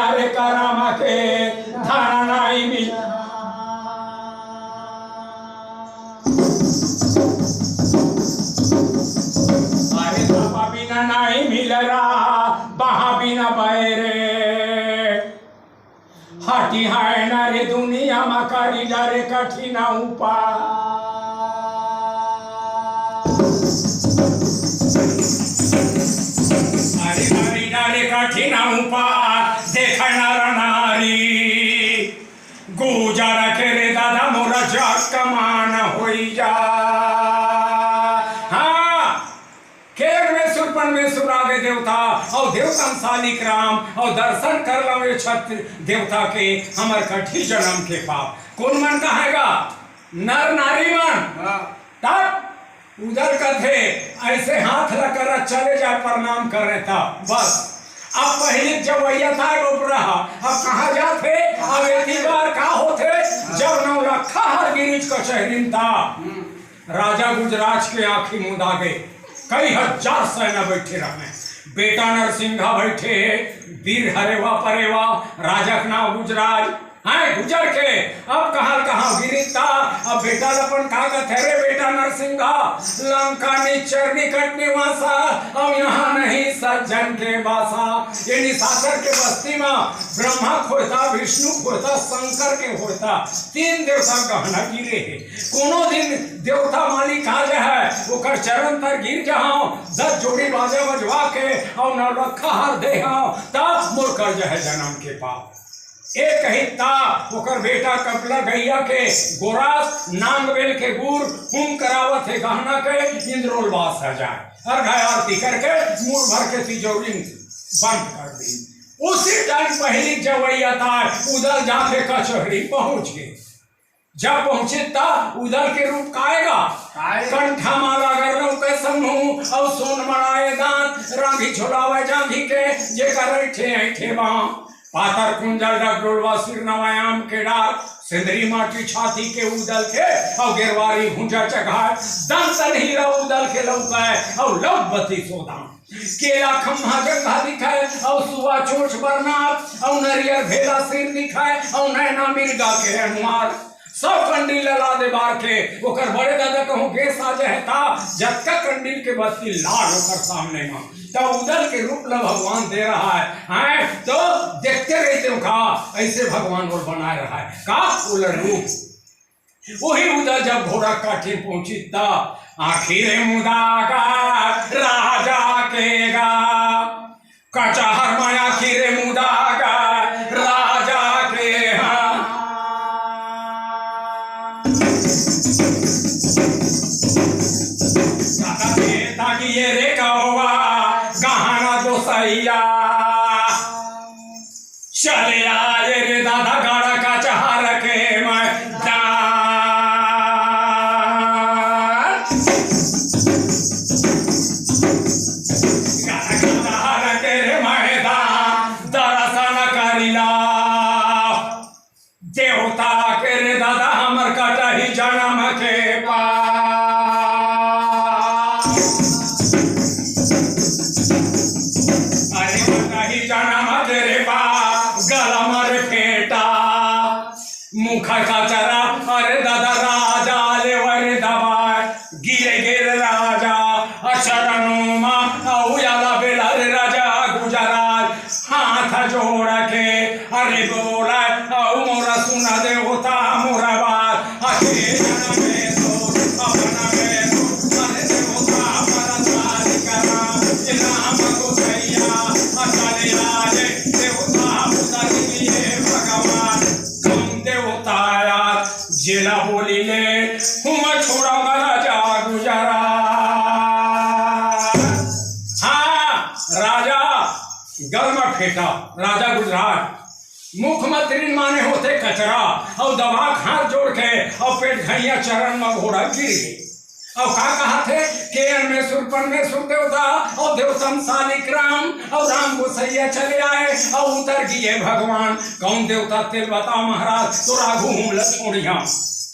नारे करामा के धाना नाई मिल अरे बाबा बिना नाई मिल रहा बहा बिना बैरे हाटी हाय ना रे दुनिया मा कारी डारे कठिना उपा अरे कारी डारे कठिना उपा देखा नर नारी गुजारा के रे दादा मोरा जग कमान होई जा परमेश्वर आगे देवता और देवता सालिक राम और दर्शन कर लो छत्र देवता के हमर कठी जन्म के पाप कौन मन कहेगा नर नारी मन तब उधर कथे ऐसे हाथ रखकर चले जाए प्रणाम कर रहे था बस अब पहले जब वैया था रोप रहा अब कहाँ जाते अब एक बार का होते जब नौलखा हर गिरिज का शहरीन था राजा गुजराज के आंखी मुदा गए कई हजार सेना बैठे रहे बेटा नरसिंहा बैठे वीर हरेवा परेवा राजा का नाम गुजराज हैं गुजर के अब कहाँ गिरता अब बेटा लपन का थे रे बेटा नरसिंहा लंका निचर निकट निवासा अब यहाँ नहीं सज्जन के बासा ये निशाचर के बस्ती में ब्रह्मा खोता विष्णु खोता शंकर के होता तीन देवता गहना गिरे है कोनो दिन देवता मालिक आ जाए ओकर चरण तर गिर जाओ 10 जोड़ी बाजा बजवा के और नौलखा हर दे तब मोर कर जाए जन्म के पाप एक ही ता ओकर बेटा कपला गैया के गोरास नांग बेल के गुर हुम करावत है गहना के इंद्रोलवास है जाए अर्घ आरती करके मुंह भर के तिजोरी बंद कर दी उसी टाइम पहली जवैया था उधर जाके कचहरी पहुंच गए जब पहुंचे तब उधर के रूप काएगा कंठा माला गर्रों के समूह और सोन मड़ाए दांत रांगी छोड़ावे जांघी के जे कर ऐठे वहां पातर कुंजल डगडोलवा सिर नवायाम के डाल सिंदरी माटी छाती के उदल के और गिरवारी भूंजा चघाए दंत हीरा उदल के लौकाए और लवबती सोदान केला खम्हा जगह दिखाए और सुवा चोच बरनाथ और नरियर भेला सिर दिखाए और नैना मिर्गा के अनुमार सब कंडील लला दे बार के ओकर बड़े दादा कहूं के साजे है था जटका कंडील के बत्ती लाल होकर सामने में तो उधर के रूप ला भगवान दे रहा है तो देखते रहते हो का ऐसे भगवान और बना रहा है का उलट रूप वही उधर जब घोड़ा काठी पहुंची था आखिर मुदागा राजा केगा कचहर में आखिर मुदागा राजा के ताकि ये रे कहोगा गहना तो सैया चले आए रे दादा गाड़ा का चहार के मैदान गाड़ा के रे मैदान दर्शन करिला देवता के रे दादा हमर कटही जन्म के पास मुखा का चरा अरे दादा राजा ले वर दबाए गिरे गिर राजा अचरणों मा उयाला बेला रे राजा गुजरात हाथ जोड़ के अरे बोला मोरा सुना दे होता मोरा बात अरे में तो अपना में तो अरे देवता परसाद करा नाम को भैया अचले आए देवता उतर लिए भगवान जिला बोली ले हुआ छोड़ा राजा गुजरा हाँ राजा गल में फेंका राजा गुजरात मुख्यमंत्री माने होते कचरा और दबा हाथ जोड़ के और पेट घैया चरण में घोड़ा गिर गए और कहा थे के अन्वेषुर परमेश्वर देवता और देवतम सालिक राम और राम गोसैया चले आए और उतर गए भगवान कौन देवता तेल बता महाराज तो राघु हम लछोड़िया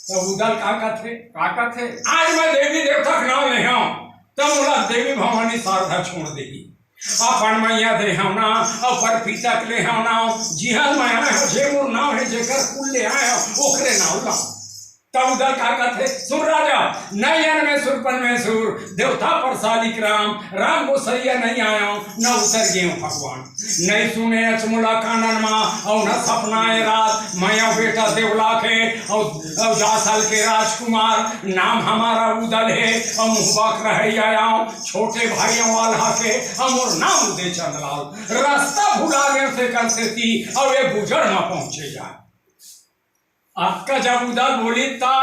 तो उधर का थे आज मैं देवी देवता का नाम ले तब बोला देवी भवानी शारदा छोड़ देगी अपन मैया दे होना और पर पीतक ले होना जिहल मैं आए हो जे मोर नाम है जेकर कुल ले आए हो ओकरे नाम ला तब उधर का कहते सुन राजा नयन में सुरपन में सुर देवता पर शालिक राम गोसैया नहीं आया न उतर गए भगवान नहीं सुने अचमुला कानन माँ और न सपनाए रात माया बेटा देवला के और जासल के राजकुमार नाम हमारा उदल है और मुहबाक रहे आया छोटे भाइयों वाला के और नाम दे चंदलाल रास्ता भुला गए से कर से थी और वे गुजर न पहुंचे जाए आपका जब उधर बोली था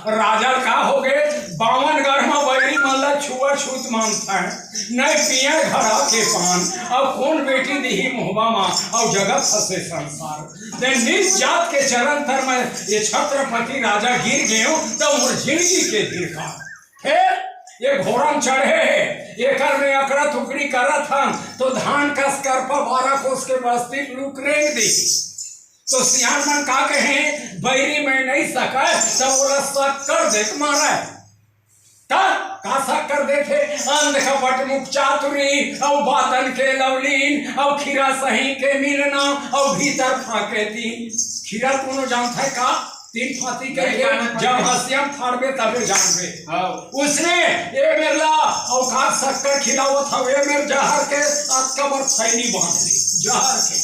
राजा का हो गए 52 घर में बड़ी मतलब छुआ छूत मानता है नहीं पिए घड़ा के पान अब कौन बेटी दी मुहबा माँ और जगत फंसे संसार निज जात के चरण तर में ये छत्रपति राजा गिर गए तो उम्र जिंदगी के दिल का फिर ये घोड़म चढ़े है एकर में अकड़ा टुकड़ी करा था तो धान कस कर पर 12 कोस के बस्ती लुक रेंग दी तो सियान मन का कहे बैरी में नहीं सका तो बोला शक्कर देख मारा का शक्कर देखे अंध कपट मुख चातुरी और बातन के लवलीन और खीरा सही के मिलना और भीतर फाके तीन खीरा कोनो जानता है का 3 फाती के जब हसियम फाड़बे तबे जानबे उसने ये मेरला और का शक्कर खिलाओ था वे मेर जहर के अकबर थैली बांध ली जहर के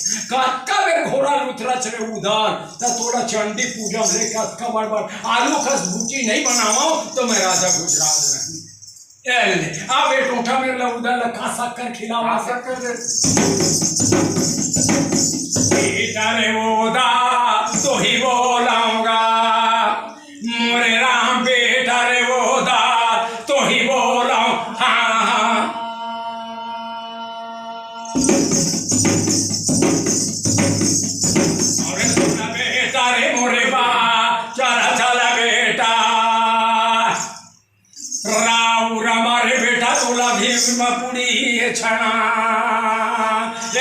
का बेर घोड़ा लुथरा चले उधर त तोड़ा चंडी पूजा लेके अकबर पर आलू खस बूटी नहीं बनाओ तो मैं राजा गुजरात नहीं एल अब ये टोठा मेरला उधर का शक्कर खिलाओ शक्कर दे बेटा रे ओदा तो ही बोलाऊंगा मोरे राम बेटा रे ओदा तो ही बोलाऊं हाँ अरे सुना बेटा रे मोरे बा चला चला बेटा राव रमारे बेटा तोला भीम पुड़ी छना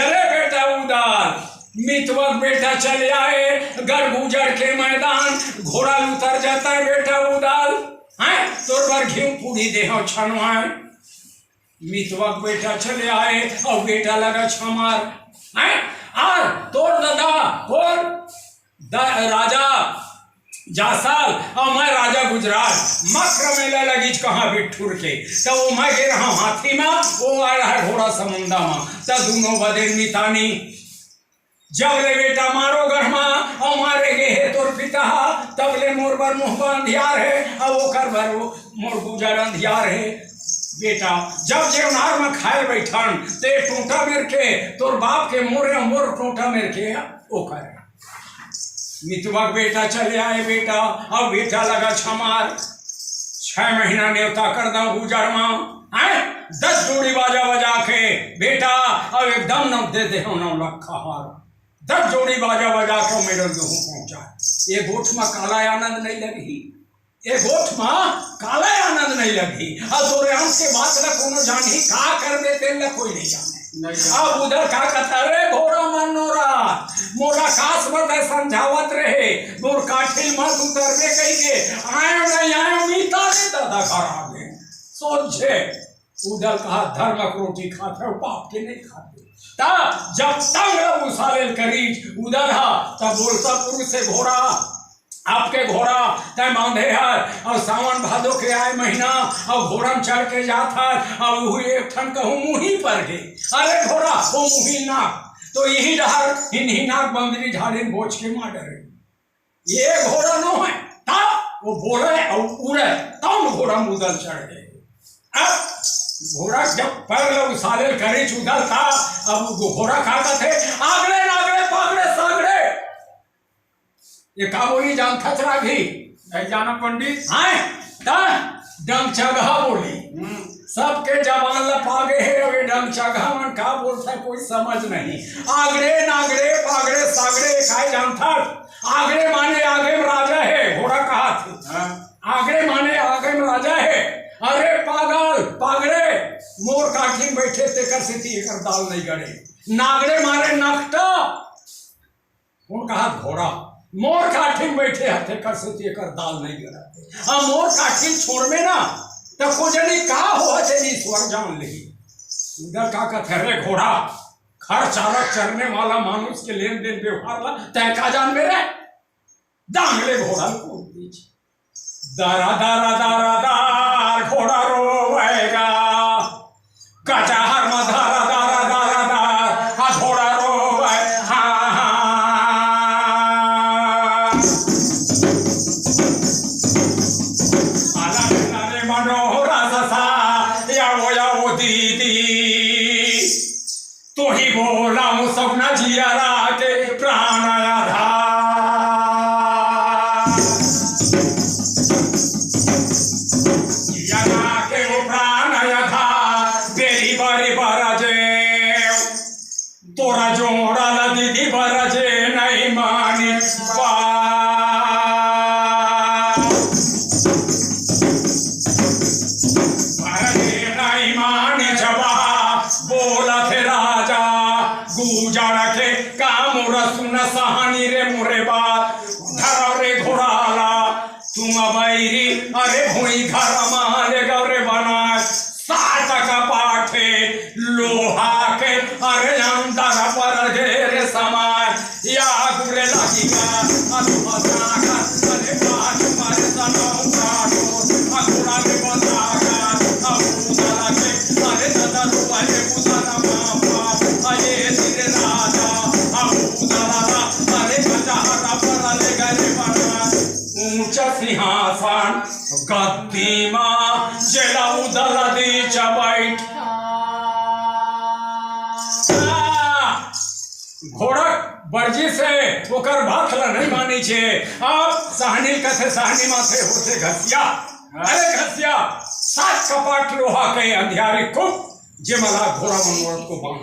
अरे बेटा उदार मितवक बेटा चले आए गढ़ गुजर के मैदान घोड़ा उतर जाता है बेटा उदाल हैं तोर पर घी पूरी देह छनवाए मितवक बेटा चले आए और बेटा लगा छमार हैं और तोर दादा और राजा जासाल और मैं राजा गुजरात मक्र मेला लगी कहाँ बिठुर के तो वो मैं गिर रहा हाथी में वो आ रहा है घोड़ा समुंदा में तो दोनों बदे मितानी जब ले बेटा मारो गढ़मा और मारे गे है तोर पिता तब ले मोर बर मुहबा अंधियार है और वो कर भर वो मोर गुजर अंधियार है बेटा जब जेवनार में खाए बैठन ते टूटा मेर के तोर बाप के मोरे मोर टूटा मेर के ओ कर मितवक बेटा चले आए बेटा अब बेटा लगा छमार 6 महीना न्योता कर दो गुजर माँ 10 जोड़ी बाजा बजा के बेटा अब एकदम न दे दे 9 लखा हार 10 जोड़ी बाजा बजा के मेरे गेहूं पहुंचा ये गोठ में काला आनंद नहीं लगी ये गोठ में काला आनंद नहीं लगी और तोरे अंश के बात ना कोनो जानी का कर देते न कोई नहीं जाने अब उधर का कहता रे घोड़ा मनोरा मोरा खास मत समझावत रहे मोर काठिल मत उतरने कही के आयो नहीं आयो मीता ने दादा खड़ा गए सोचे उधर कहा धर्म रोटी खाते पाप के नहीं खाते ता जब तंग उसालेल करीज उधर हा तब बोलता पुरुष से घोड़ा आपके घोड़ा तय बांधे है और सावन भादो के आए महीना और घोड़म चढ़ के जाता और वही एक ठन कहूँ मुही पर गए अरे घोड़ा वो मुही नाक तो यही डहर इन्हीं नाक बंदरी झाड़ी बोझ के मार डरे ये घोड़ा नो है ता वो बोले और उड़े तब घोड़ा उधर चढ़ गए अब घोड़ा जब पैर उसाले करे उधर था अब घोड़ा खाता थे आगड़े नागड़े पागड़े सागड़े ये का बोली जान खचरा भी जाना पंडित डंग चगहा बोली सबके जबान लपागे है अभी डंग चगहा मन का बोलता है कोई समझ नहीं आगड़े नागड़े पागड़े सागड़े काय जानता आगड़े माने आगे में राजा है घोड़ा कहा थे आगड़े माने आगे में राजा है अरे पागल पागड़े मोर काठी बैठे तेकर से थी एकर दाल नहीं गड़े नागड़े मारे नकटा कौन कहा घोड़ा मोर काठी बैठे हथे कर से एकर दाल नहीं गड़ाते मोर काठी छोड़ में ना तो को जनी का हो ईश्वर जान ली उधर का कहते रे घोड़ा खर चालक चरने वाला मानुष के लेन देन व्यवहार ला तय का जान मेरे दांगले घोड़ा को बीच दारा दारा दारा दार घोड़ा रोएगा कचहर में दारा दारा दारा दार हाँ घोड़ा रोए हाँ हाँ मनोहरा ससा या वो दीदी तो ही बोला हूँ सपना जिया के प्राण आधार जिया के वो प्राण आधार बेरी बारी बरजे तोरा जोड़ा ला दीदी बरजे नहीं मानी बोला थे राजा गुजर के काम रसुन सहानी रे मुरे बात धर रे घोड़ाला तुम बैरी अरे भूई घर मारे गौरे बना सात का पाठे लोहा के अरे अंदर पर घेरे समाय या गुरे लगीगा अधुमसा का अरे बात पर सनो काटो अकुरा के बतागा अबूदला के अरे ददर वाले बुदाना मापा अरे तेरे राजा अबूदला अरे कचहरा पर ले गए बना ऊंचा सिंहासन गद्दी मां जला उदला दी चबैठ घोड़ा बर्जी से ओकर बात ला नहीं मानी छे अब सहनी कथे सहनी माथे होते घसिया अरे घसिया सात कपाट लोहा के अंधियारे को जे मला घोड़ा मनोरथ को बांध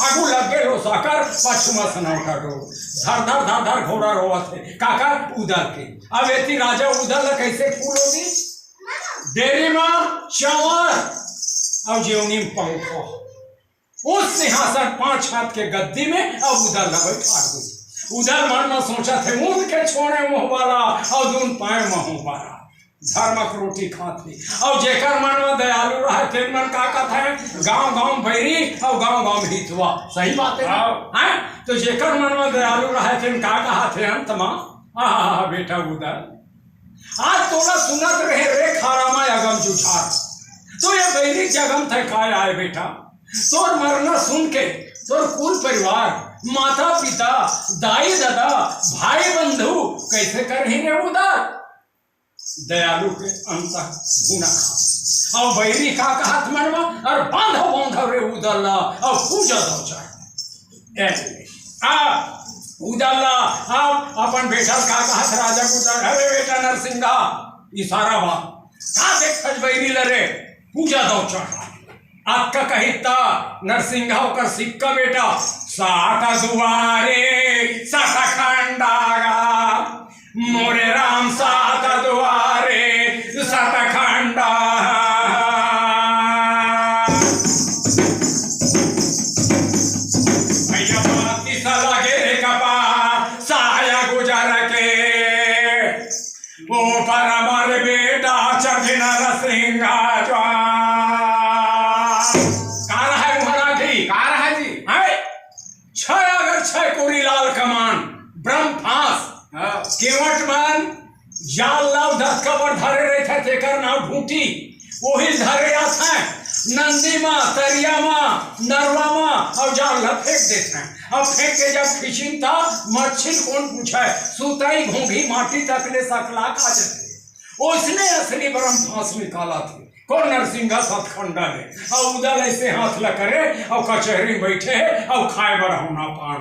आगू लग गए लो साकर पाछुमा सनावटा डो धर धर धर धर घोड़ा रोवा थे काका उधर के अब एती राजा उधर ला कैसे फूल होगी डेरी मां चावर और जेवनी पंखो उस सिंहासन 5 हाथ के गद्दी में अब उधर लगे ठाड़ गई उधर मन में सोचा थे मुंह के छोड़े मुंह वाला और दून पाए मुंह वाला धर्मक रोटी खाते और जेकर मन में दयालु रहे थे मन का कथा है गांव गांव बैरी और गांव गांव हितवा सही बात है हैं तो जेकर मन में दयालु रहे थे का कहा थे अंत में बेटा उधर आज तोला सुनत रहे रे खारामा अगम जुझार तो ये बैरी जगम थे काय आए बेटा तोर मरना सुन के तोर कुल परिवार माता पिता दाई दादा भाई बंधु कैसे कर ही रे उधर दयालु के अंत भूना खा और बैरी का हाथ मनवा और बांधो रे उदल्ला और पूजा दो चाहे उदल्ला अब अपन बेटा का हाथ राजा को अरे बेटा नरसिंहा इशारा बा का देख बैरी लरे पूजा दो चाहे आपका कहिता नरसिंहा का सिक्का बेटा साका दुआरे साका खंडागा मोरे राम साका दुआरे साका खंडा भैया बाती सला के कपा साया गुजर के वो पर हमारे बेटा चढ़ना नरसिंहा केवट मन जाल लाव धक्कावर धरे रहे थे तेकर नाव ढूंढी वही धरे आते नंदी माँ तरिया माँ नरवा माँ और जाल ला फेंक देते हैं अब फेंक के जब खिंचिन था मच्छी कौन पूछा सुताई घूंघी माटी तक ले सकला खा जाते उसने असली ब्रह्म फांस निकाला थी कौन नरसिंहा सतखंडा ने और उधर ऐसे हाथ ला करे और कचहरी बैठे और खाए बर होना पान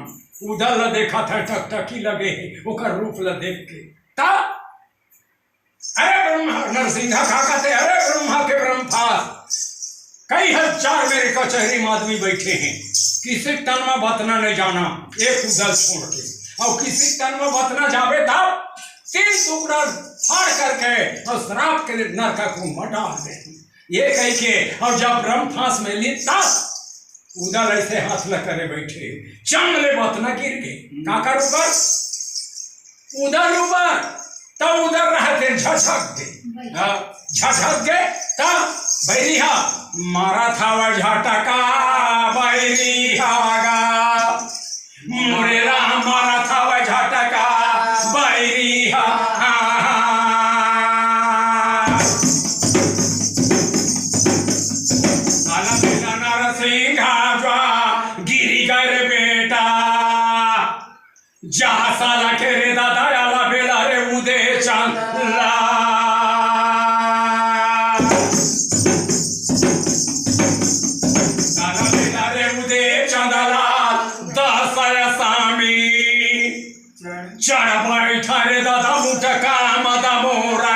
उधर ला देखा था टकटकी लगे ओकर रूप ला देख के तब अरे ब्रह्मा नरसिंहा का कहते अरे ब्रह्मा के ब्रह्मफास कई हजार मेरे कचहरी में आदमी बैठे हैं किसी तन में बतना नहीं जाना एक उधर छोड़ के और किसी तन में बतना जावे तब 3 टुकड़ा फाड़ करके और श्राप के नरक कुंभ में डाल दे ये कह के और जब ब्रह्मफास में ली तब उधर ऐसे हाथ लग करे बैठे चंगले बतना गिर गए काकर ऊपर उधर ऊपर तब उधर रहते झझक गए तब बैरिया मारा था वह झटका बैरी हागा, मोरे राम मारा था वह झटका बैरी हागा। गिरी कर बेटा जा साला के रे दादा आला बेला रे उदे चंदला आला बेला रे उदे चंदला दस सामी चढ़ बैठा रे दादा मुटका मदा मोरा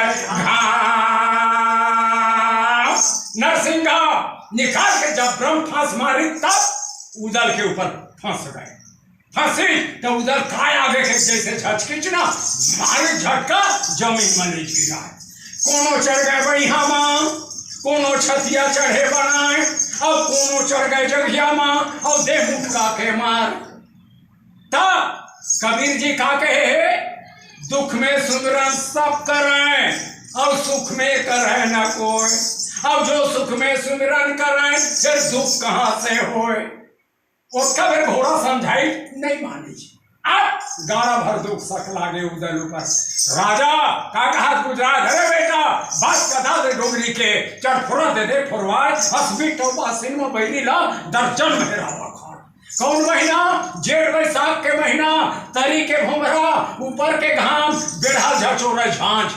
नरसिंहा निकाल के जब ब्रह्म फांस मारी तब उदल के ऊपर फंस गए। फंसी तो उधर काय आगे के जैसे झटकिच ना मारे झटका जमीन में ले गिरा। कोनो चढ़ गए बढ़िया माँ, कोनो छतिया चढ़े बनाए, अब कोनो चढ़ गए जगिया माँ और दे मुटका के मार। तब कबीर जी का कहे दुख में सुमिरन सब करें और सुख में करे न कोई। अब जो सुख में सुमिरन करें फिर दुख कहाँ से होए। उसका फिर घोड़ा समझाई नहीं मानी। अब गारा भर दुख सक लागे उदल ऊपर। राजा का कहा गुजरात अरे बेटा बात कथा दे डोगरी के चढ़ फुरा दे फुरवाए हसबी टोपा सिनेमा बहरी ला दर्जन में रहा खान। कौन महीना जेठ बैसाख के महीना तरी के भुमरा ऊपर के घाम बेढ़ा झचोरे झांझ।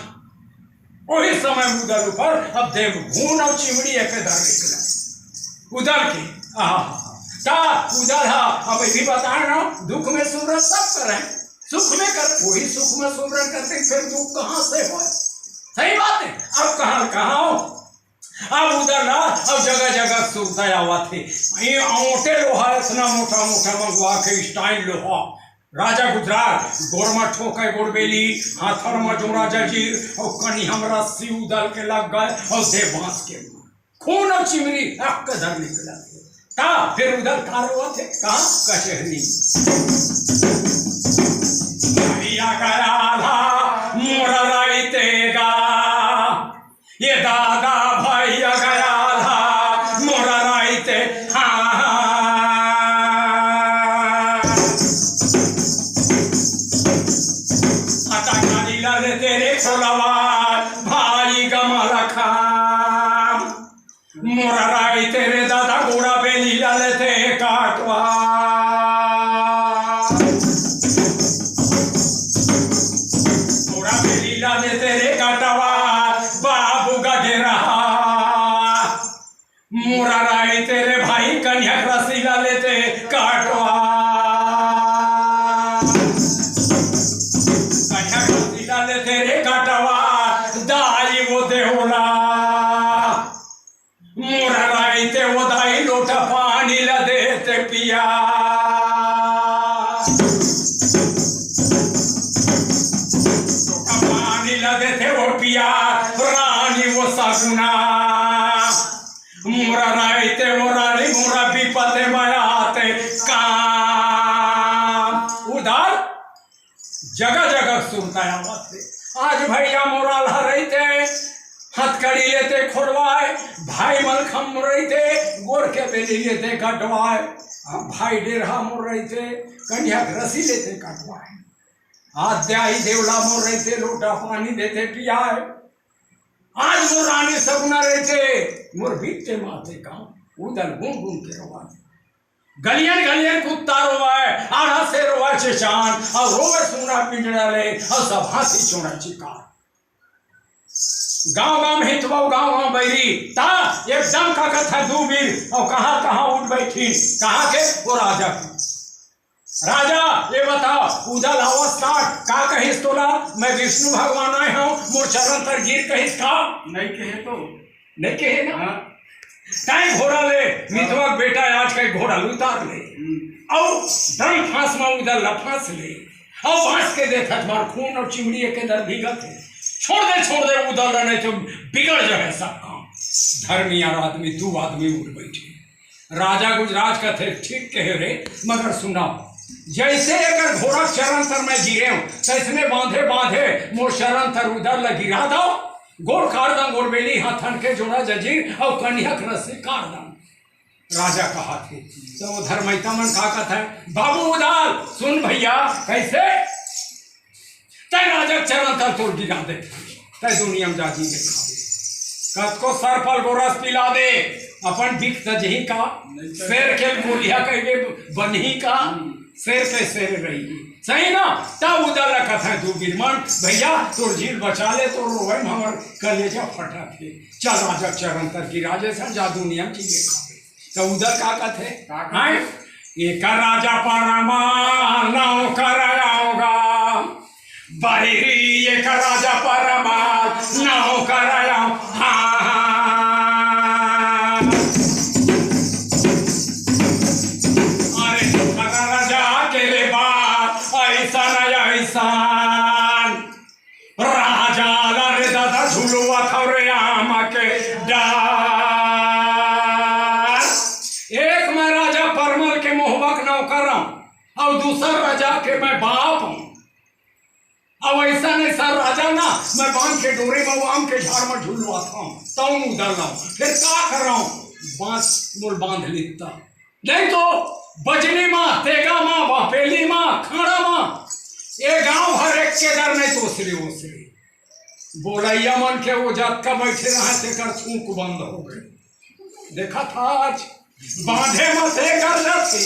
वही समय उदल ऊपर अब देव घून और चिमड़ी एक धर निकला उदल की का उदल हा। अब भी बताए ना दुख में सुमरन सब करें सुख में कर वही सुख में सुमरन करते फिर दुख कहाँ से हो। सही बात है। अब कहाँ अब उधर ना अब जगह जगह सुरता हुआ थे ये मोटे लोहा इतना मोटा मोटा मंगवा के स्टाइल लोहा। राजा गुजरात गोरमा ठोके गोड़बेली हाथर में जोड़ा जजीर और कनी हमरा सी उदल के लग गए और दे बांस के खून और चिमरी अक धर निकला का। फिर उधर कारवा थे कहाँ कचहरी भैया गया था मोरा राइतेगा ये दादा भैया गया था मोरा राइते तेरे खोलवा भाई गमा रखा मोरा राई तेरे दादा घोड़ा बेली लेते काटवा। घोड़ा बेली ले तेरे काटवा बाबू गढ़े रहा मोरा राई तेरे भाई कन्या रसीला लेते काटवा। तेरे काटवा दाई वो देवला मोरा राइते वो दाई लोटा पानी ला देते पिया। लोटा पानी ला देते वो पिया रानी वो सगुना मोरा राइते वो रानी मोरा विपते बयाते काम। उधर जगह जगह सुनता है आज भैया मोराल रही थे हथकड़ी लेते खोलवाए भाई मलखम रही थे गोर के बेली लेते कटवाए भाई डेरहा मोर रही थे कन्या रसी लेते कटवाए आद्याई देवला मोर रही थे लोटा पानी देते पियाए। आज मोर रानी सगुना रहे थे मोर बीते माथे काम उधर घूम घूम के रवाते गलियन गलियन कुत्ता रोवाए आधा से रोवा चेचान और रोवे सुना पिंजड़ा ले और सब हाथी चोड़ा चिकार। गांव गांव हितवा गांव गांव बैरी ता एकदम का कथा दूबीर और कहाँ कहाँ उठ बैठी कहाँ के वो राजा की। राजा ये बताओ उदल अवस्था का कहिस तोला मैं विष्णु भगवान आए हूँ मोर चरण पर गिर कहिस का नहीं कहे तो नहीं कहे ना टाइम घोड़ा ले मिथवा बेटा आज का घोड़ा उतार ले और दम फांस में उधर लफांस ले और बांस के देखत मार खून और चिमड़ी के दर भीगत है छोड़ दे उधर नहीं तो बिगड़ जाए सब काम। धर्मी यार आदमी दो आदमी उठ बैठे राजा गुजरात का थे ठीक कहे रे मगर सुना जैसे अगर घोड़ा चरण तर मैं गिरे हूँ तैसने बांधे मोर चरण तर उधर ल गिरा दो गोड़ कारदम गोड़बेली हाथन के जोड़ा जजीर और कन्हक रस्सी कारदम राजा कहा थे। तो उधर मैता मन का कथा है बाबू उदाल सुन भैया कैसे तय राजा चरण तर तोड़ गिरा दे तय दुनिया में जाजी के कद को सर पर गोरस पिला दे अपन बिक तजही का शेर के गोलिया कहे बन्ही का शेर के शेर रही सही ना तब उधर कथा तू गिरमन भैया तोर झील बचा ले तो रोहन हमर कलेजा फटा थे चल राजा चरण तर की राजे से जा दुनिया में चीजें खावे तो उधर का कथे हैं एक राजा परमा नाव कराऊंगा बहिरी एक राजा परमा नाव कराऊं राजा लरे दादा झुलुआ थोरे आम के डार एक मैं राजा परमल के मोहबक नौकर हूं और दूसरा राजा के मैं बाप हूं अब ऐसा नहीं सर राजा ना मैं बांध के डोरे में आम के झाड़ में झुलवाता हूं तब उधर लाऊं फिर क्या कर रहा हूं बांस मोल बांध लेता नहीं तो बजनी माँ तेगा माँ बापेली माँ खाड़ा माँ ये गांव भर एक के डर नहीं तो ओसरी बोलैया मन के वो जात का बैठे रहे तेकर छूक बंद हो गई देखा था आज बांधे मत कर जाते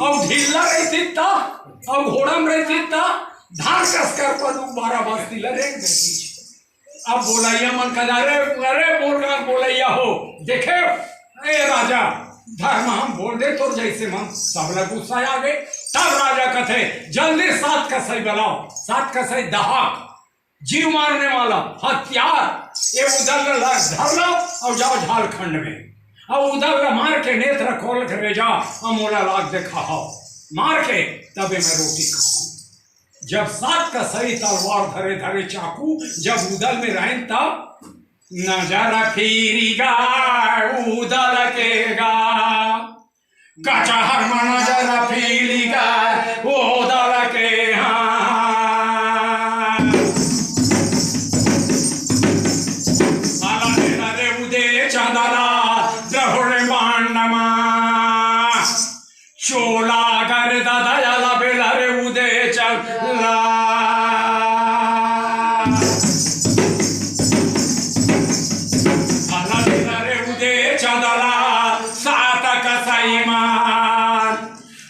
अब ढीला रहती था अब घोड़ा में रहती था धान कस कर पर 12 बस्ती लड़े अब बोलैया मन का अरे बोलगा बोलैया हो देखे ए राजा धर्म हम बोल दे तो जैसे मन सब लोग गुस्सा आ गए तब राजा कथे जल्दी 7 कसई बनाओ 7 कसई दहाक जीव मारने वाला हथियार ये उधर धर लो और जाओ झारखंड में और उधर मार के नेत्र खोल कर ले जाओ अमोला लाग देखा हो मार के तबे मैं रोटी खाऊं जब 7 कसई तलवार धरे धरे चाकू जब उधर में रहें तब नजर फिरीगा उधर केगा कचहर में नजर फिरीगा उधर के उदे चंदला द्रहुड़े बांडमा चोला कर दादा बेलरे उदे चला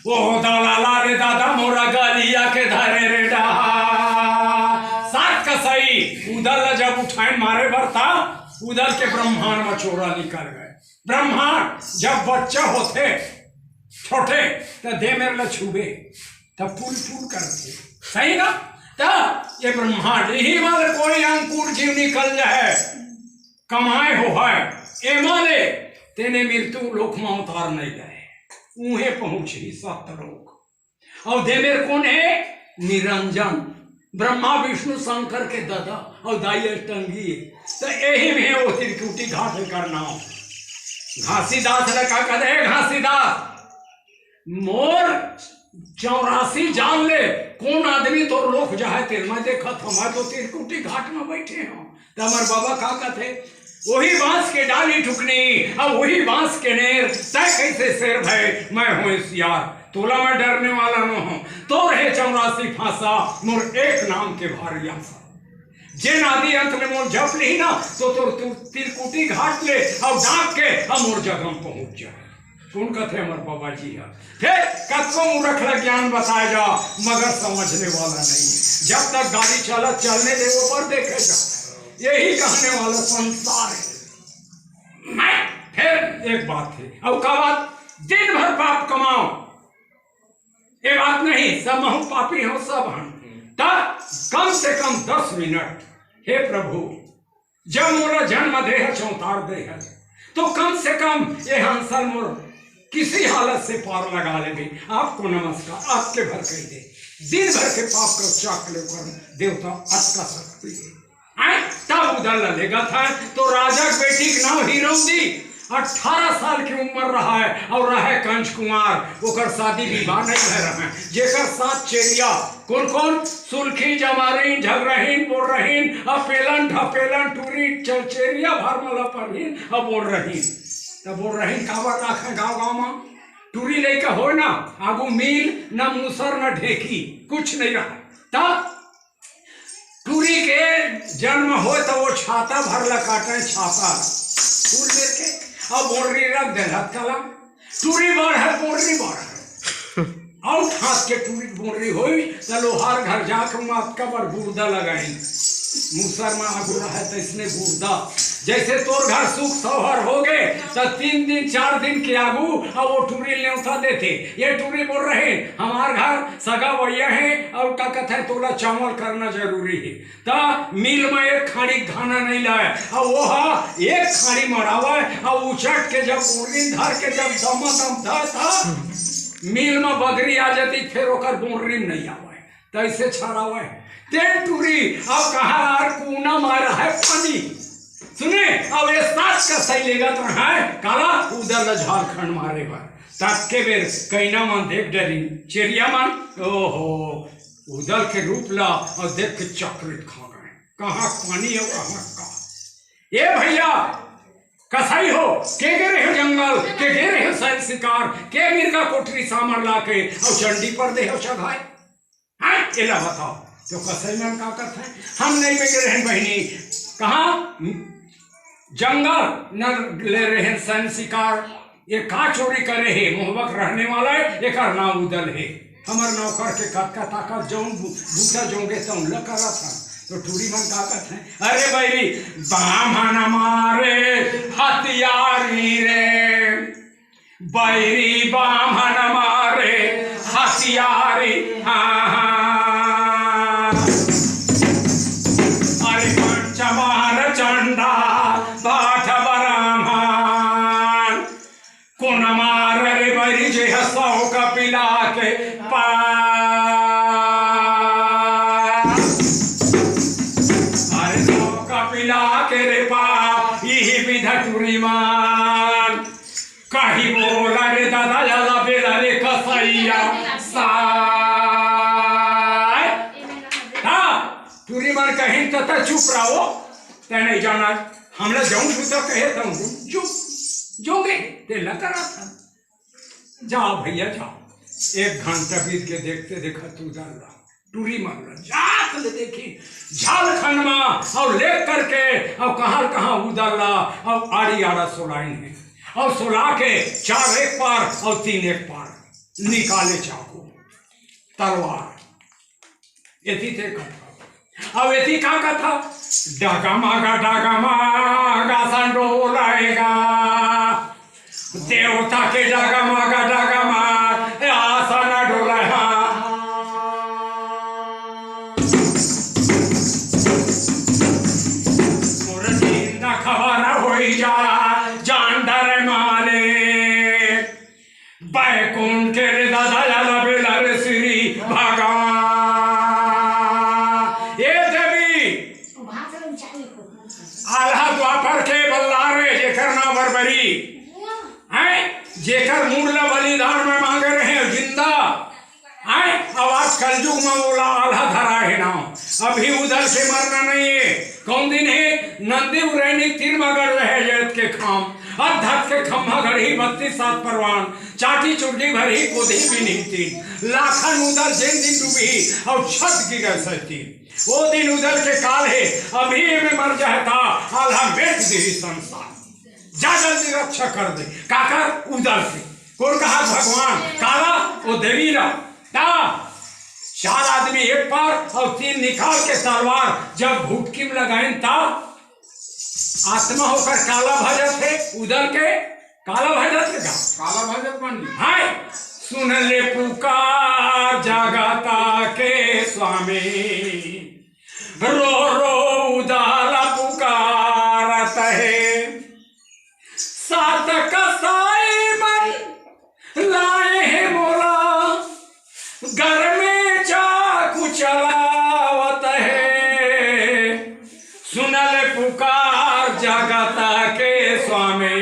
वो दलाला रे दादा मोरा गलिया के धरे रे डा 7 कसई उधर जब उठाए मारे बरता उधर के ब्रह्मांड में चोरा निकल गए ब्रह्मांड जब बच्चा होते छोटे तो दे मेरे ला छुबे तब फूल फूल करते सही ना तब ये ब्रह्मांड यही वाले कोई अंकुर जीव निकल जाए कमाए हो है ए माले तेने मृत्यु लोक में उतार नहीं गए उहे पहुंची 7 लोग और दे मेरे कौन है निरंजन ब्रह्मा विष्णु शंकर के दादा और दाई अष्टंगी तो यही में वो त्रिकुटी घाट करना घासीदास लगा कदे घासीदास मोर 84 जान ले कौन आदमी तो लोक जाए तेल में देखा हमारे तो त्रिकुटी घाट में बैठे हो तो हमारे बाबा का कहते वही बांस के डाली ठुकनी अब वही बांस के नेर तय कैसे शेर भय मैं हूँ सियार तोला मैं डरने वाला न हूँ तो रहे 84 फांसा मोर एक नाम के भारी आशा जिन आदि अंत में मोर जप ली ना तो त्रिकुटी घाट ले अब डाक के हम मोर जगह पहुंच जाए कौन कहते हमारे बाबा जी है फिर कत्को मूर्ख ला ज्ञान बताया जा मगर समझने वाला नहीं जब तक गाड़ी चला चलने दे वो पर देखेगा यही कहने वाला संसार है फिर एक बात है अब का बात दिन भर पाप कमाओ ये बात नहीं सब हम पापी हो सब हम तब कम से कम 10 मिनट हे प्रभु जब मोरा जन्म देह चौतार दे है तो कम से कम ये हंसल मोर किसी हालत से पार लगा ले आपको नमस्कार आपके भर कह दे दिन भर के पाप का चाक लेकर देवता अटका सकती है तब उधर लेगा था तो राजा बेटी के नाम हीरोंदी 18 साल की उम्र रहा है और रहे कंच कुमार, ओकर शादी विवाह नहीं भय रहे, जेकर साथ चेरिया कौन कौन सुलखी जमारीन झगरहीन बोलरहीन अपेलन ढपेलन टूरी चेरिया भरमला परहीन अब बोल रही तब बोल रही काबर राखे गाँव गाँव में टूरी लेके हो ना आगू मील न मूसर न ढेकी कुछ नहीं रहा। तब टूरी के जन्म हो तो वो छाता भरला काटे छाता फूल लेके अब बोर्री रख दे कलम टूरी बढ़ है बोर्री बढ़ है और हाथ के टूरी बोर्री हुई तो लोहार घर जाकर मात का बर गुर्दा लगाई मूसर में आगू रहा तो इसने गुर्दा जैसे तोर घर सुख सौहर हो गए तो 3 दिन 4 दिन के आगू और वो टूरी न्योता देते ये टूरी बोल रहे हमार घर सगा भैया है और क्या कहते हैं तोला चावल करना जरूरी है तो मिल में एक खाड़ी खाना नहीं लाए और वो एक खाड़ी मरावा और उचट के जब बोरिन धर के जब दम था मिल में बगरी आ जाती फिर ओकर बोरिन नहीं आवे तो ऐसे छड़ावा है तेल टूरी अब कहा कूना मारा है पानी सुने अब ये सास का सही लेगा तो है काला उधर झारखंड मारे बार तक के बेर कैना मन देख डरी चेरिया मन ओहो उधर के रूप ला और देख के चक्रित खा गए कहाँ पानी है कहाँ का ये भैया कसाई हो के गिरे हो जंगल के गिरे हो सैल शिकार के मिर्गा कोठरी सामर ला के और चंडी पर दे हो सगाई हाँ एला बताओ तो कसाई में क्या करते हैं हम नहीं में गिरे हैं बहनी कहाँ जंगल न ले रहे हैं सैन शिकार ये का चोरी करे है मोहब्बत रहने वाला है एक नाम उदल है हमार नौकर के कटका ताकत जौन बूटा जोंगे तो उन करा था तो टूरी मन ताकत है अरे भाई बामन मारे हथियारी रे बैरी बामन मारे हथियारी हाँ अरे पंचमार चंडा पाठ बरामान कुन मार रे बरी जे हसौ कपिला के अरे सौ कपिला के रे पा यही विधटुरी मान कहीं बोला रे दादा जला बेला रे कसैया साय हाँ टूरी मान कहीं तथा चुप रहो ते नहीं जाना हमने जाऊं तो कहे था जो जोगे ते लगा रहा था जाओ भैया जाओ 1 घंटा बीत के देखते देखा तू डाल रहा टूरी मार रहा जात ले देखी झारखंड में और ले करके और कहाँ उधर ला और आड़ी आड़ा सोलाइन है और सोला के 4 एक पार और 3 एक पार निकाले चाकू तलवार एती थे अब एती का था डगमगा संडोलाएगा देवता के डगमगा आसन डोला जिंदा खबर हो जा जानडर माले बैकुंठ के दादा जला बेला रे श्री भगवान आल्हा द्वापर के बल्लारे जेकर ना बरबरी हैं जेकर मूल बलिदान में मांगे रहे जिंदा हैं आवाज कलयुग में बोला आल्हा धरा है ना अभी उधर से मरना नहीं है कौन दिन है नंदी उरैनी 3 मगर रहे जैत के खाम अधक के खम्भा घड़ी 32 7 परवान चाटी चुर्गी भरी कोधी भी नहीं थी लाखन उधर जिन दिन डूबी और छत गिर सकती वो दिन उधर के काल है अभी में मर जाता आल्हा बेच दे संसार जा जल्दी रक्षा कर दे काकर उधर से कौन कहा भगवान काला वो देवी ला 4 आदमी एक पार और 3 निकाल के तलवार जब भुटकी में लगाए तब आत्मा होकर काला भजत है उधर के काला भजत है काला भजत पंडित हाय सुन ले पुकार जगता के स्वामी रो रो उदाला पुकारत है सात कसाई मन लाए है मोला घर में चाकू चलावत है सुन ले पुकार जगता के स्वामी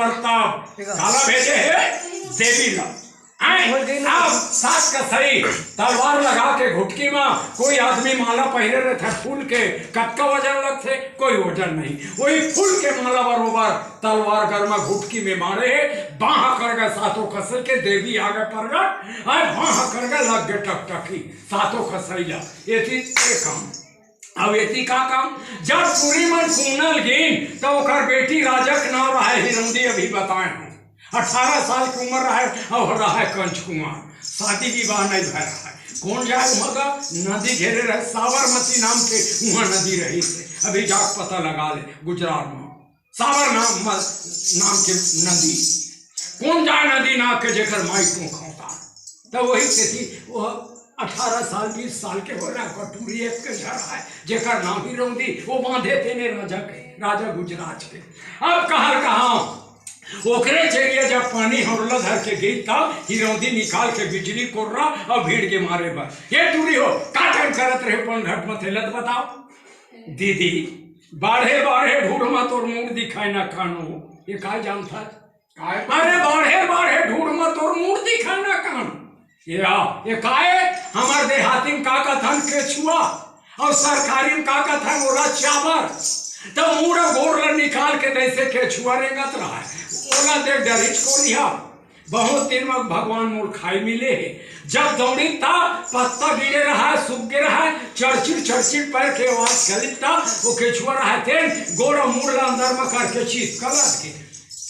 प्रताप काला भेजे है देवी ला अब सात का सही तलवार लगा के घुटकी में कोई आदमी माला पहने रहे थे फूल के कटका वजन लगते कोई वजन नहीं वही फूल के माला बरोबर तलवार गर्मा घुटकी में मारे बाह कर गए सातों खसल के देवी आगे प्रगट बाह कर गए लग गए टकटकी सातों खसैया ये चीज काम अब एती का काम जब पूरी मन कूनल गिन तो ओकर बेटी राजक नाम रहा हिरौंदी अभी बताए हैं 18 साल की उम्र रहा और रहा है कंच कुमार शादी विवाह नहीं भय रहा है कौन जाए वहां का नदी घेरे रहे साबरमती नाम के वहां नदी रही थे अभी जाके पता लगा ले गुजरात में साबर नाम के नदी कौन जाए नदी नाम के जेकर माई को खाता तो वही थी वो 18 साल 20 साल के हो रहा कटोरी एक के झर है जेकर नाम हिरौंदी वो बांधे थे ने राजा गुजरात के अब कहाँ ओकरे चलिए जब पानी हौला धर के गई तब हिरौंदी निकाल के बिजली कोर्रा और भीड़ के मारे बस ये दूरी हो का टाइम करत रहे पन घट में थेलत बताओ दीदी बाढ़े बाढ़े ढूढ़ में तोर मुंह दिखाई ना कानो ये का जानता अरे बाढ़े ढूढ़ में तोर मुंह दिखाई ना कानो ये काहे हमार देहाती में का कथन के छुआ और सरकारी में का कथन बोला चावर तो मुड़ा गोड़ निकाल के जैसे के छुआ रेंगत रहा है ओला देख डरिच को लिया बहुत दिन में भगवान मोर खाई मिले है जब दौड़ी था पत्ता गिरे रहा है सूख गिर रहा है चर्चिल पैर के आवाज चली था वो केछुआ रहा थे गोड़ मुड़ अंदर में करके चीज कलर के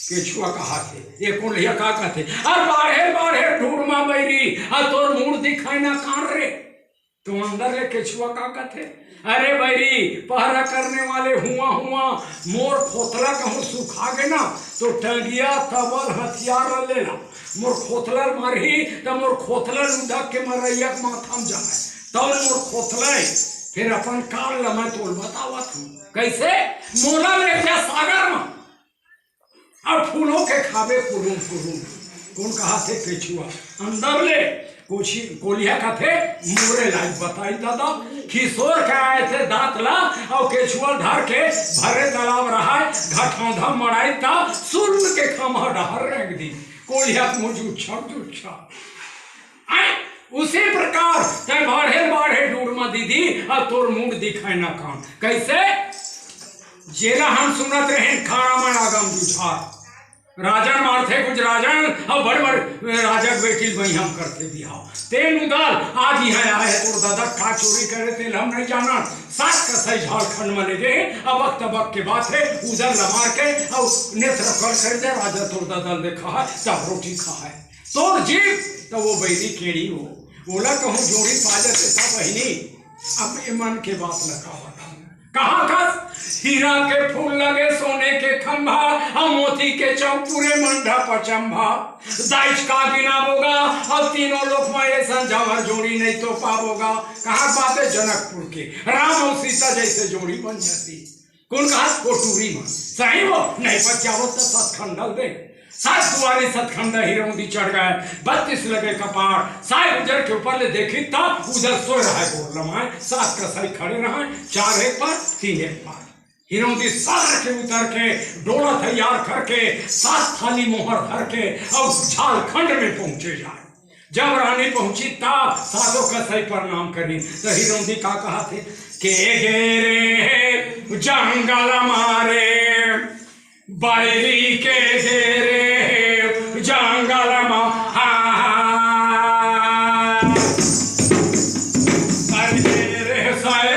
केछुआ कहा थे ये कौन लिया का कहते और बाढ़े ढूंढ में बैरी और तोर मुड़ दिखाई ना कान रे तुम अंदर ले केछुआ का कहते अरे बैरी पहरा करने वाले हुआ मोर खोतला कहूँ सुखा गए ना तो टंगिया तबल हथियार लेना मोर खोतला मारही तो मोर खोतला उधक के मरैया माथा में जाए तब मोर खोतला फिर अपन काल लमा तोल बतावा तू कैसे मोला ले जा सागर में और फूलों के खावे फुरूम कौन कहा थे केछुआ अंदर ले कोलिया का थे मोरे लाइक बताई दादा किशोर के आए थे दांत ला और केछुआ धर के भरे तालाब रहा घटौधा मड़ाई था सुन के खमा डहर रख दी कोलिया मुझ उसी प्रकार ते बाढ़े डूर में दीदी और तोर मुंह दिखाई ना कान कैसे जेला हम सुनत रहे खाना में आगम जुझार राजन मारते कुछ राजन और बड़े राजा बेटी वही हम करते बिहाव तेल उदार आज यहाँ आए तो दादा का चोरी करे तेल हम नहीं जाना सात का सही झारखंड में ले गए अब तबक के बात है उधर लमार के और नेत्र कर कर दे राजा तोर दादा देखा है तब रोटी खा है तोर जीव तो वो बैरी केड़ी हो बोला कहूँ जोड़ी पा जाते था बहनी अपने मन के बात लगा कहाँ का हीरा के फूल लगे सोने के खंभा और मोती के चौक पूरे मंडा पचंभा दाइश का बिना होगा और तीनों लोग में ऐसा जवर जोड़ी नहीं तो पाओगा कहाँ बात है जनकपुर के राम और सीता जैसे जोड़ी बन जाती कौन कहा कोटूरी में सही वो नहीं बचाओ तो सतखंडल दे सात दुआरी सतखंड हिरौंदी चढ़ गए 32 लगे कपार साय गुजर के ऊपर ले देखी तब उधर सो रहा है गोर लमाए सात का सही खड़े रहे 4 एक पर 3 एक पर हिरौंदी सार के उतर के डोला तैयार करके 7 थाली मोहर धर के और झारखंड में पहुंचे जाए जब रानी पहुंची तब सातों का सही प्रणाम करी तो हिरौंदी का कहा थे के घेरे जंगल मारे बैरी के घेरे जंगल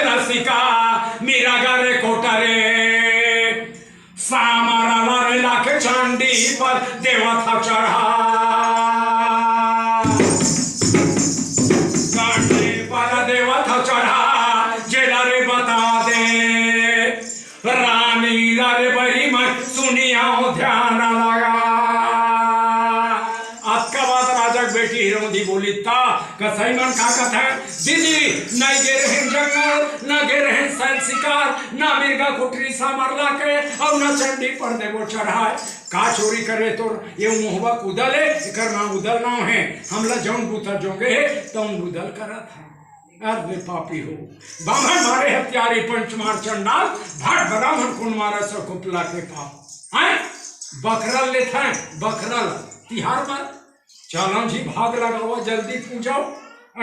रसिका मीरा गरे कोटरे सामरा लाके चंडी पर देवा था चढ़ा पर देवा था चढ़ा जेला रे बता दे रानी लारे बड़ी मत सुनिया ध्यान लगा आपका बात राजक बेटी हिरौंदी बोली था कसई मन का कथा दीदी नहीं गे रहे जंगल न गे रहे सैल शिकार न मिर्गा कुटरी सा मरला के और न चंडी पर देवो चढ़ाए का चोरी करे तो ये मोहबा उदल है कर नाम उदल नाम है हमला जौन बुता जोगे तो उदल करा था अरे पापी हो बामन मारे हत्यारी पंचमार चंडाल भाट ब्राह्मण कुन मारा सकुपला के पाप हैं बकरल लेता है, बकरल तिहार पर चलो जी भाग लगाओ जल्दी पूजाओ,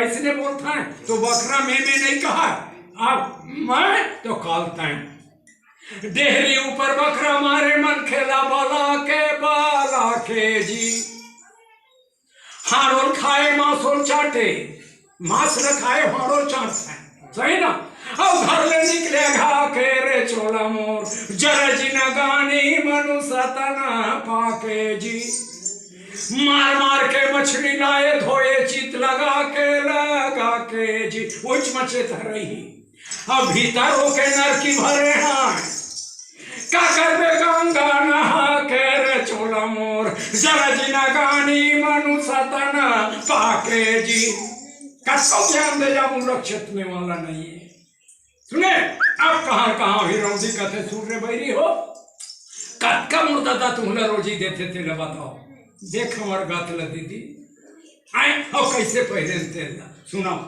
ऐसने बोलता है। तो बकरा में नहीं कहा, अब मैं तो कालता है देहरी ऊपर बकरा मारे मन खेला बाला के जी। हाड़ोल खाए मांसोल चाटे, मांस न खाए हाड़ोल चाटता है, सही ना। अब घर ले निकले घा के रे चोला मोर, जरज न गानी मनु सतना पाके जी। मार मार के मछली लाए धोए चित लगा के जी। उच मचे रही अब भीतर होके नरकी भरे हैं, का करबे गंगा नहा के रे चोला मोर, जरज न गानी मनु सतना पाके जी। कसो ज्ञान दे जा मूर्ख क्षेत्र में वाला नहीं है। सुने अब कहाँ हिरौदी कथे सूर्य बैरी हो, कत का मुर्दा तुम्हारा रोजी देते थे, बताओ देख हमार गात ल दीदी आए और कैसे पहले तेल सुनाओ।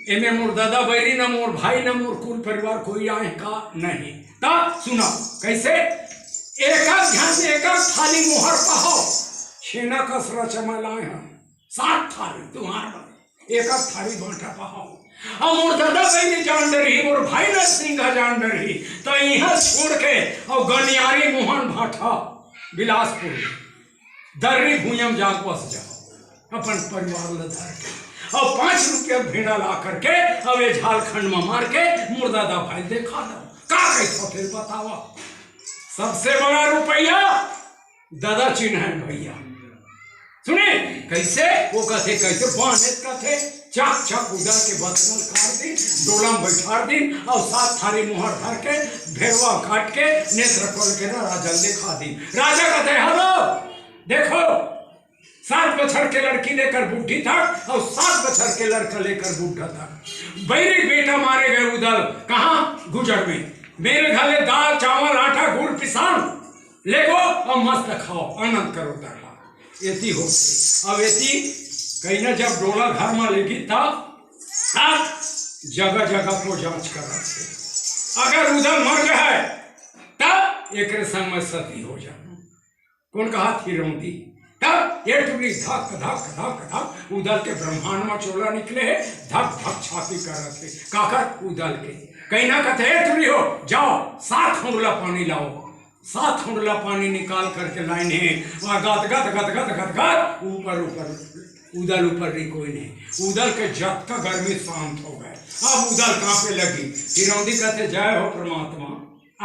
एमे मोर दादा बैरी न मोर भाई न मोर कुल परिवार कोई आए का नहीं। तब सुनाओ कैसे, एक ध्यान से एक थाली मुहर कहो, छेना कसरा चमलाए हैं 7 थाली तुम्हारा, एक थाली बांटा पाओ। और मोर दादा बैरी जान रही, मोर भाई न सिंह जान रही, तो यहाँ छोड़ के और गनियारी मोहन भाठा बिलासपुर दर्री भूयम जाग बस जाओ अपन परिवार ल धर के, और 5 रुपया भेड़ा ला करके अब ये झारखंड में मार के मोर दादा भाई देखा दो का कैसा फिर बतावा। सबसे बड़ा रुपया दादा चिन्ह है भैया। सुने कैसे वो कथे कैसे बाने कथे चाक चाक उधर के बचनल काट दी, डोला में बैठा दी और 7 थाली मुहर धर के भेड़वा काट के नेत्र खोल के ना राजा देखा दी। राजा कहते हेलो देखो 7 बछड़ के लड़की लेकर बूढ़ी था और 7 बछड़ के लड़का लेकर बूढ़ा था। बैरी बेटा मारे गए उधर कहाँ गुजर में, मेरे घरे दाल चावल आटा गुड़ पिसान ले गो और मस्त खाओ आनंद करो दरबार एती हो। अब एती कहीं ना जब डोला घर में लेगी तब जगह जगह को जांच कर रहे थे, अगर उधर मर गए तब एक संग में सती हो जाए। कौन कहा थी रौंदी तब ये टुकड़ी धक धक धक धक उदल के ब्रह्मांड में चोला निकले धक धक छाती कर रहे थे काकर उदल के कहीं ना कहते टुकड़ी हो जाओ 7 हुंडला पानी लाओ, 7 हुंडला पानी निकाल करके लाइन है वहाँ गत गत गत गत गत गत ऊपर ऊपर उदल ऊपर नहीं कोई नहीं, उदल के जब तक गर्मी शांत हो गए अब उदल कांपे लगी। हिरौंदी कहते जय हो परमात्मा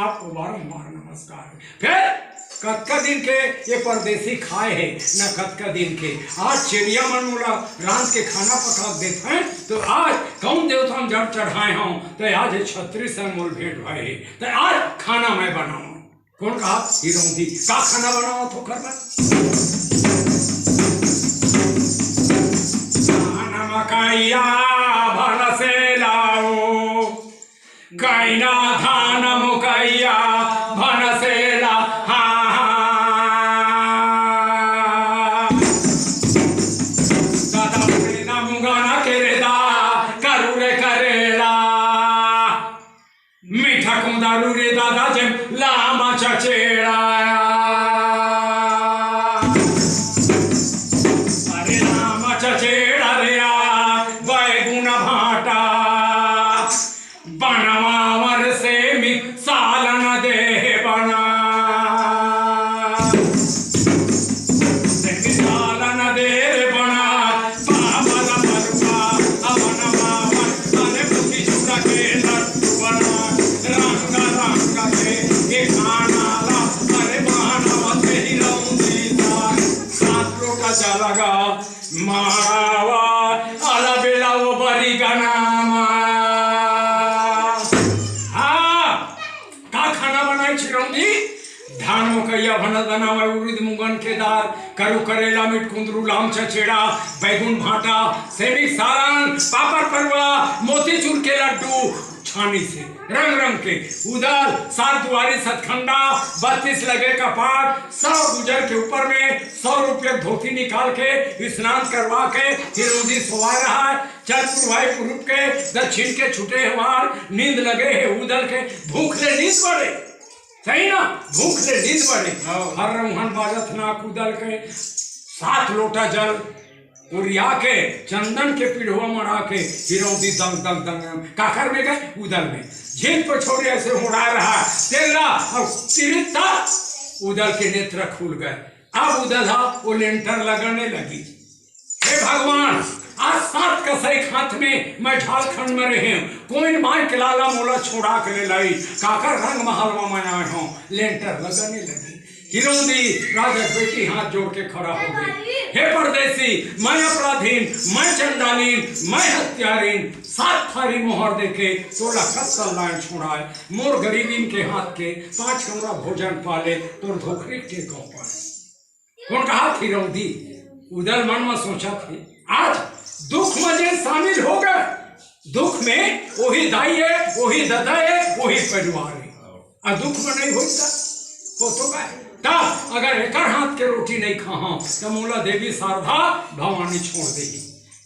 आपको बारंबार नमस्कार। फिर कतका दिन के ये परदेसी खाए है न कतका दिन के, आज चिड़िया मनमोला रात के खाना पका देते हैं तो आज कौन देवता हम जब चढ़ाए हों तो आज छत्री से मोल भेंट भाई है तो आज खाना मैं बनाऊं। कौन कहा हिरौंदी का खाना बनाओ तो कर मकैया भन से लाओ गैना धान मुकैया भन से ला दारू रे दादा जम लामा चचेड़ा अरे लामा चचेड़ा रे बैगुन भाटा बनवावर से सालन दे बना सालन दे बना बाबा बरुआ बनवावर अरे बुद्धि छुड़ा के बना लगा मारावा अला बेला वो बरी का नाम। हाँ का खाना बनाई चिरौंदी धान मकैया भनत बनावा उड़द मुंगन के दाल करू करेला मिट कुंदरू लाम चचेड़ा बैगुन भाटा सेविक सालन पापड़ परवा मोतीचूर के लड्डू छानी से रंग रंग के उधर 7 दुआरी सतखंडा 32 लगे कपाट 100 गुजर के ऊपर में 100 रुपये धोती निकाल के स्नान करवा के हिरौंदी सोवा रहा है। चल भाई पुरुष के दक्षिण के छुटे हमार नींद लगे है उधर के भूख ले नींद पड़े सही ना, भूख से नींद बढ़े। हर रंगन बाजत ना कूदल के 7 लोटा जल उरिया के चंदन के पीढ़ुआ मरा के हिरौदी दंग दंग दंग काखर में गए उदल में झील पर छोड़े ऐसे उड़ा रहा तेला और तिरिता उदल के नेत्र खुल गए। अब उदल वो लेंटर लगने लगी। हे भगवान, आज 7 कसई हाथ में मैं झारखंड में रहे हूँ, कोई माई के लाला मोला छोड़ा के ले लाई काकर रंग महल में मनाए हूँ। लेंटर लगने लगी। हिरौंदी राजा बेटी हाथ जोड़ के खड़ा हो गई। हे परदेसी, मैं अपराधीन, मैं चंडालीन, मैं हत्यारीन, 7 थारी मोहर देके 16 कत्तल लाइन छुड़ाए। मोर गरीबीन के हाथ के 5 कमरा भोजन पाले तोर धोखरी के गौ पाए। कौन कहा हिरौंदी? उदल मन में सोचा थे आज दुख मजे शामिल हो गए। दुख में वही दाई है, वही ददा है, वही परिवार है। और दुख में नहीं होता हो तो क्या तब अगर एक हाथ के रोटी नहीं खा तो मोला देवी शारदा भवानी छोड़ देगी।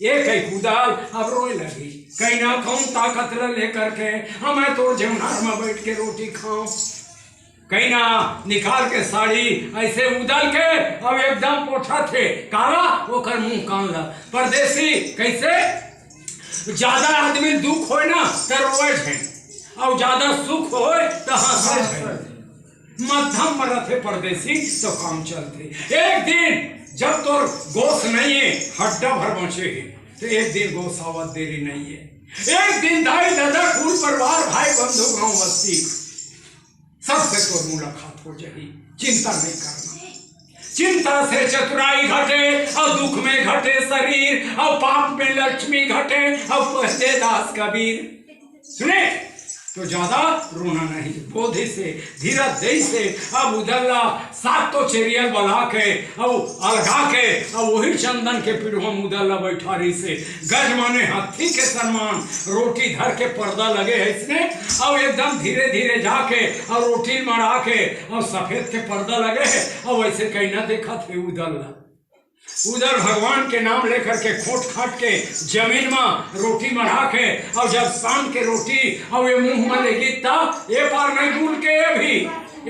एक ही कुदाल अब रोए लगी। कहीं ना कौन ताकत लेकर के मैं तो जमनार में बैठ के रोटी खाऊं। कहीं ना निकाल के साड़ी ऐसे उदल के अब एकदम पोछा थे काला ओकर मुंह कान ला। परदेसी कैसे ज्यादा आदमी दुख होए ना तो रोए है और ज्यादा सुख होए तो हंसे है। मध्यम में रथे परदेसी तो काम चलते। एक दिन जब तोर गोश नहीं है हड्डा भर बचे है तो एक दिन गोश आवत देरी नहीं है। एक दिन दाई दादा कुल परिवार भाई बंधु गांव बस्ती सबसे तोर मुलाकात हो जाएगी। चिंता नहीं करना। चिंता से चतुराई घटे और दुख में घटे शरीर और पाप में लक्ष्मी घटे और पहले दास कबीर। सुने तो ज्यादा रोना नहीं, बोधि से धीरज दे से अब उदल्ला 7 तो चेरियल बना के और अलगा के और वही चंदन के पीढ़ों उदल्ला बैठारी से गज माने हाथी के सम्मान रोटी धर के पर्दा लगे है इसने और एकदम धीरे धीरे जाके और रोटी मरा के और सफेद के पर्दा लगे है और वैसे कहीं ना देखा थे उदल्ला उधर भगवान के नाम लेकर के खोट खाट के जमीन में रोटी मरा के और जब शाम के रोटी और ये मुंह में लेगी तब ये पार नहीं भूल के भी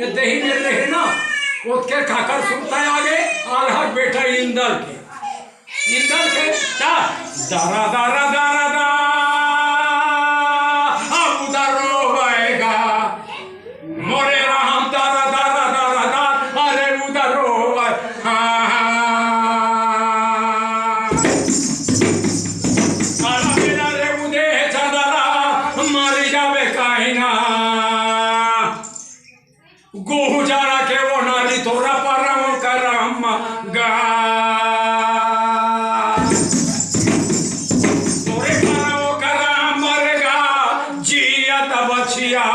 ये दही में रहे ना उसके खाकर सुनता है आगे आल्हा बेटा इंदल के दारा दारा दारा दा अब उधर रोएगा मोरे राम दारा दारा दारा दा अरे उधर रोए हाँ गोहुजारा के वो नारी तोरा परम करम गा तोरे परम करम मरेगा जियत बचिया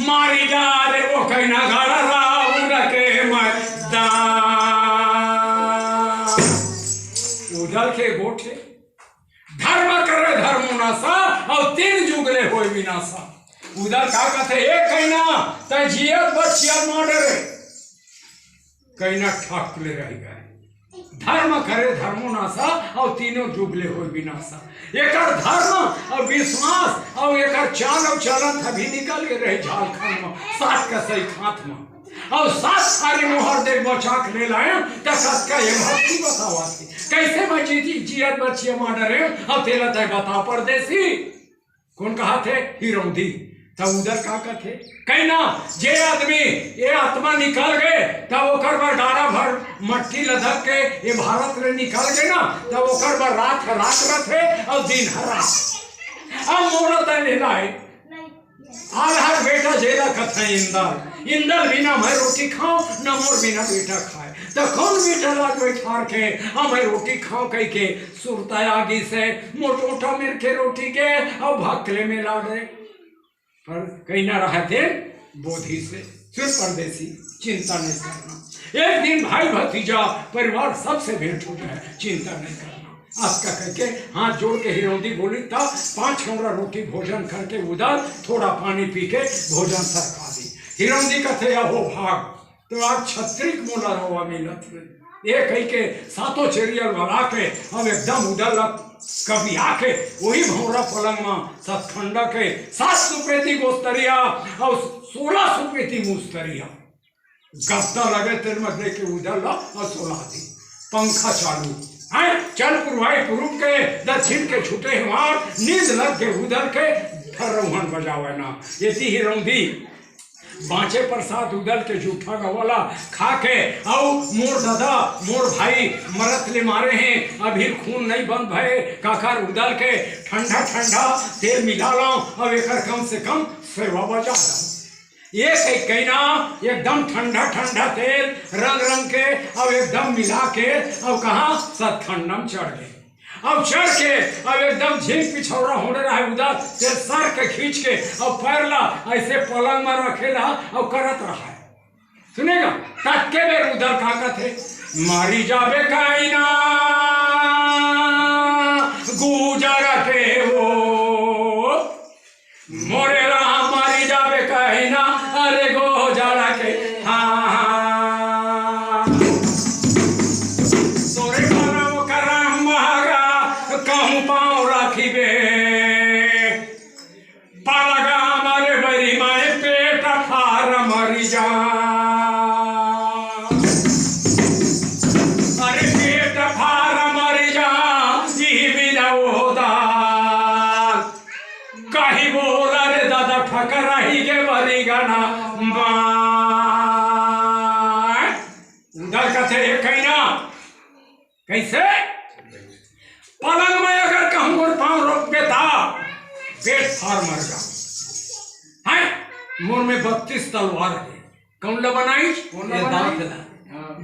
मारी जा रे वो कहना घर राउर के मैदान। उधर के गोठे धर्म करे धर्म नासा और 3 जुगले होए विनाशा। उधर का कहते एक कहना तय जियत बचिया मर्डर कहना ठाकुले रह गए। धर्म करे धर्मो नासा और 3 जुगले हो विनाशा। एकर धर्म और विश्वास और एकर चाल और चलन अभी निकल के रहे झारखंड में 7 कसई खात में और 7 सारी मोहर दे बचा के ले लाए तो का ये भक्ति बतावा थी कैसे बची थी जियत बचिया मर्डर और तेला तय बता परदेसी कौन कहा थे हिरौंदी। तब उधर का कहते कहना जे आदमी ये आत्मा निकल गए तब ओकर बार डारा भर मट्टी लधक के ये भारत में निकल गए ना तब ओकर बार रात रथे और दिन रात अब मोरत ले लाए आल्हा बेटा जेला कथा इंदल बिना मैं रोटी खाऊं न मोर बिना बेटा खाए तो कौन बेटा लाग बैठार के मैं रोटी खाऊं कह के सुरता आगी से मोटोटा मेर के रोटी के और भक्ले में ला दे पर कहीं ना रहे थे बोधि से फिर परदेसी चिंता नहीं करना। एक दिन भाई भतीजा परिवार सबसे भेंट हो जाए चिंता नहीं करना। आपका करके हाथ जोड़ के हिरौंदी बोली था 5 कमरा रोटी भोजन करके उधर थोड़ा पानी पी के भोजन सरका दी। हिरौंदी का थे हो भाग तो आज 36 मोला रोवा मिलत एक ही के 7 चेरियल बना के अब एकदम उधर कभी आके वही भौरा पलंग में सतखंड के 7 रुपये गोस्तरिया और 16 रुपये मुस्तरिया गफ्ता लगे तेरे में लेके उधर ला और सोला दी पंखा चालू है चल पुरवाई पुरुष के दक्षिण के छूटे हमार नींद लग के उधर के फिर रोहन बजावे ना ऐसी ही रौंदी बाँचे प्रसाद उदल के जूठा गवाला खा के आओ मोर दादा मोर भाई मरत ले मारे हैं अभी खून नहीं बंद भय काकर उदल के ठंडा ठंडा तेल मिला लो अब एक कम से कम सेवा बजा दो ये कहना एकदम ठंडा ठंडा तेल रंग रंग के अब एकदम मिला के अब कहाँ सतखंडम चढ़ गए अब चढ़ के अब एकदम झील पिछौरा होने रहा है उधर तेल सर के खींच के अब पैर ला ऐसे पलंग में रखेला और करत रहा है सुनेगा तक के बेर उधर का थे मारी जाबे कहना गुजर के वो मोरे राम मारी जाबे कहना अरे गो जरा के हाँ तोरे करम करम महागा कहूँ पाँव राखिबे पालगा हमारे बरी माए पेट फार मरी जा अरे पेट फार मरी जा जी बिना होदा कहीं बोला रे दादा ठकर रही के बरी गाना उधर कथे कहना कैसे पलंग में अगर कहूँ और पाँव रोक देता पेट फार मर जा है मोर में 32 तलवार है कौन ला बनाई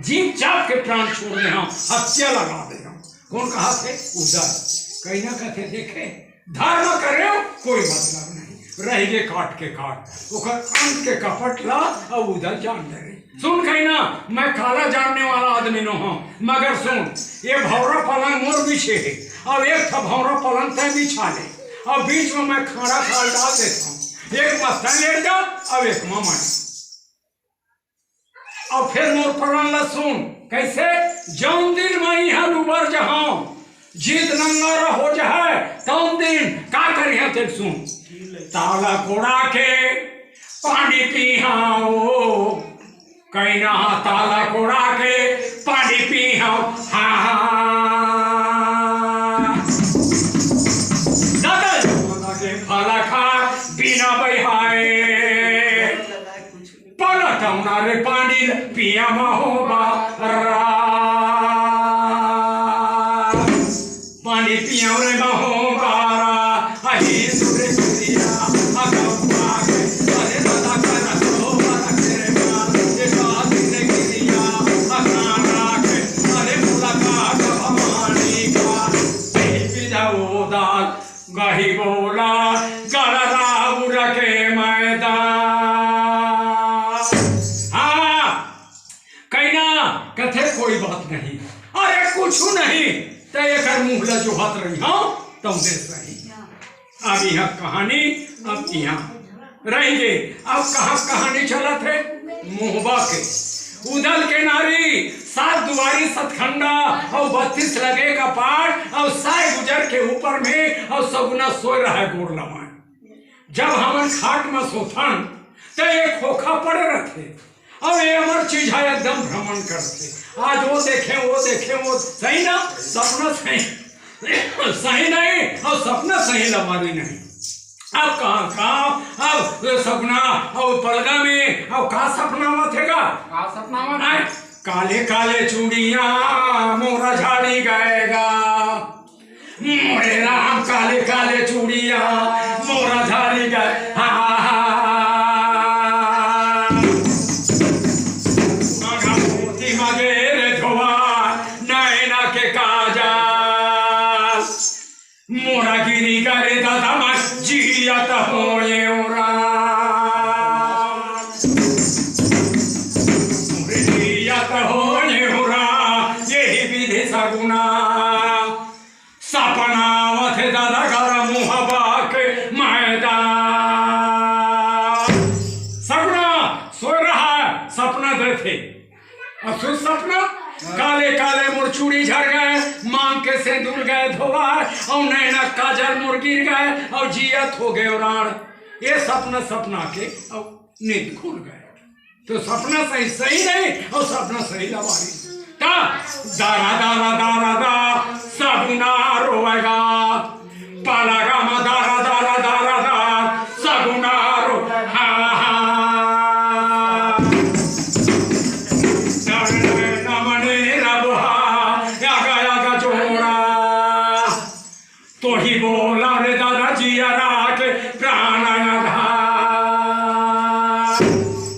जीप चाप के प्राण छोड़ दे हम हत्या लगा दे हम कौन कहा थे उधर कहना कहते देखे धर्म करे कोई मतलब नहीं रह गए काट के काट ओकर अंत के कपट ला और उधर जान दे सुन कहना मैं काला जानने वाला आदमी न हूँ मगर सुन ये भौरा पलंग मोर बिछे है अब एक था भौरा पलंग तय बिछा ले अब बीच में मैं खाना खाल डाल देता हूँ एक मस्ता लेट जा अब एक मामा और फिर मोर पलंग ला सुन कैसे जौन दिन मैं यहाँ डूबर जहाँ जीत नंगा हो जाए तौन दिन का करिए तेरे सुन ताला कोड़ा के पानी पिहाओ कहना ताला कोड़ा के पानी पिहाओ हाँ दादा के फला खा बिना बहाए पलट रे पानी पिया महोबा पानी पिया रे महोबारा अही सुरे सुरिया अगवा के अरे दादा कर तो बड़ा तेरे मां ये बात ने किया अकारा के अरे मुलाकात हमारी का विदाओ दाल गही बोला गलरा उड़ के मैदान हाँ कहना कथे कोई बात नहीं अरे कुछ नहीं तय कर मुहला जो हाथ रही हाँ तुम देख रही अब यह कहानी अब यहाँ रहेंगे अब कहाँ कहानी चला थे मोहबा के उदल के नारी 7 दुआरी सतखंडा और 32 लगे का पाठ और साय गुजर के ऊपर में और सगुना सोए रहा है गोड़ लमान जब हमन खाट में सोथन तो एक खोखा पड़े रखे अब ये अमर चीज है एकदम भ्रमण करते आज वो देखे वो सही ना सपना सही नहीं और सपना सही लमारी नहीं अब कहाँ अब सपना और पलगा में अब का सपना में थेगा काले काले चूड़िया मोरा झाड़ी गएगा मोरे राम काले काले चूड़िया मोरा झाड़ी गए मोरा गिरी करे दादा मत जियत होए ओरा जियत होए ओरा यही विधि सगुना सपना वथे दादा घर मुहबा के मैदान सपना सो रहा सपना देखे असुर सपना काले काले मोर चूड़ी झड़ गए मांग के सिंदूर गए धोवार और नैना काजल मुर्गिर गए और जियत हो गए राण। ये सपना के और नींद खुल गए। तो सपना सही सही नहीं और सपना सही लवारी का दारा दारा दारा दा सगुना रोएगा पालागा मा दारा दारा दारा दा सगुना रो हा हा नमने रबुहा यागा यागा जोड़ा तो ही बोला रे दादा जिया राख प्राण